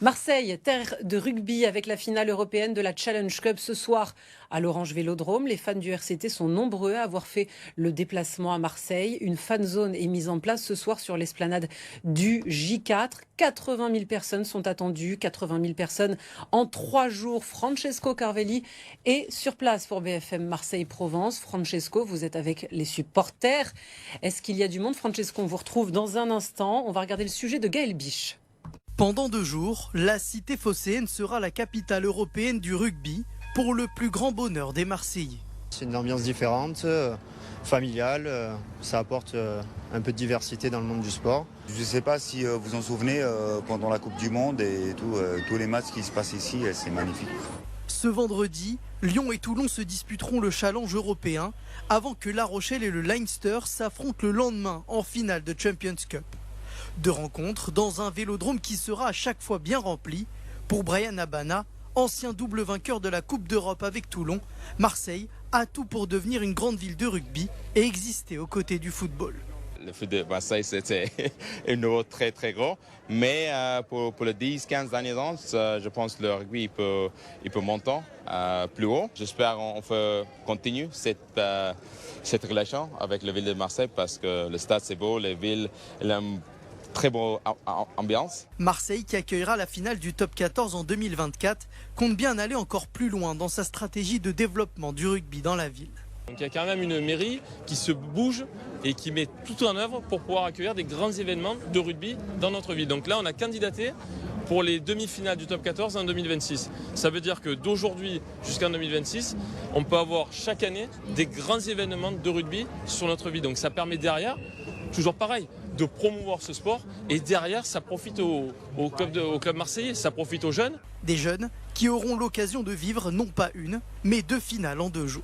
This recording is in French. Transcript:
Marseille, terre de rugby avec la finale européenne de la Challenge Cup ce soir à l'Orange Vélodrome. Les fans du RCT sont nombreux à avoir fait le déplacement à Marseille. Une fan zone est mise en place ce soir sur l'esplanade du J4. 80 000 personnes sont attendues, 80 000 personnes en 3 jours. Francesco Carvelli est sur place pour BFM Marseille-Provence. Francesco, vous êtes avec les supporters. Est-ce qu'il y a du monde? Francesco, on vous retrouve dans un instant. On va regarder le sujet de Gaël Biche. Pendant 2 jours, la cité phocéenne sera la capitale européenne du rugby pour le plus grand bonheur des Marseillais. C'est une ambiance différente, familiale, ça apporte un peu de diversité dans le monde du sport. Je ne sais pas si vous vous en souvenez, pendant la Coupe du Monde et tous les matchs qui se passent ici, c'est magnifique. Ce vendredi, Lyon et Toulon se disputeront le challenge européen avant que La Rochelle et le Leinster s'affrontent le lendemain en finale de Champions Cup. 2 rencontres dans un vélodrome qui sera à chaque fois bien rempli. Pour Bryan Habana, ancien double vainqueur de la Coupe d'Europe avec Toulon, Marseille a tout pour devenir une grande ville de rugby et exister aux côtés du football. Le foot de Marseille, c'était un niveau très très grand. Mais pour les 10-15 derniers ans, je pense que le rugby il peut monter plus haut. J'espère qu'on peut continuer cette relation avec la ville de Marseille parce que le stade c'est beau, la ville elle a une très bonne ambiance. Marseille, qui accueillera la finale du Top 14 en 2024, compte bien aller encore plus loin dans sa stratégie de développement du rugby dans la ville. Donc il y a quand même une mairie qui se bouge et qui met tout en œuvre pour pouvoir accueillir des grands événements de rugby dans notre ville. Donc là, on a candidaté pour les demi-finales du Top 14 en 2026. Ça veut dire que d'aujourd'hui jusqu'en 2026, on peut avoir chaque année des grands événements de rugby sur notre ville. Donc ça permet derrière, toujours pareil, de promouvoir ce sport et derrière, ça profite au club marseillais, ça profite aux jeunes. Des jeunes qui auront l'occasion de vivre non pas une, mais 2 finales en 2 jours.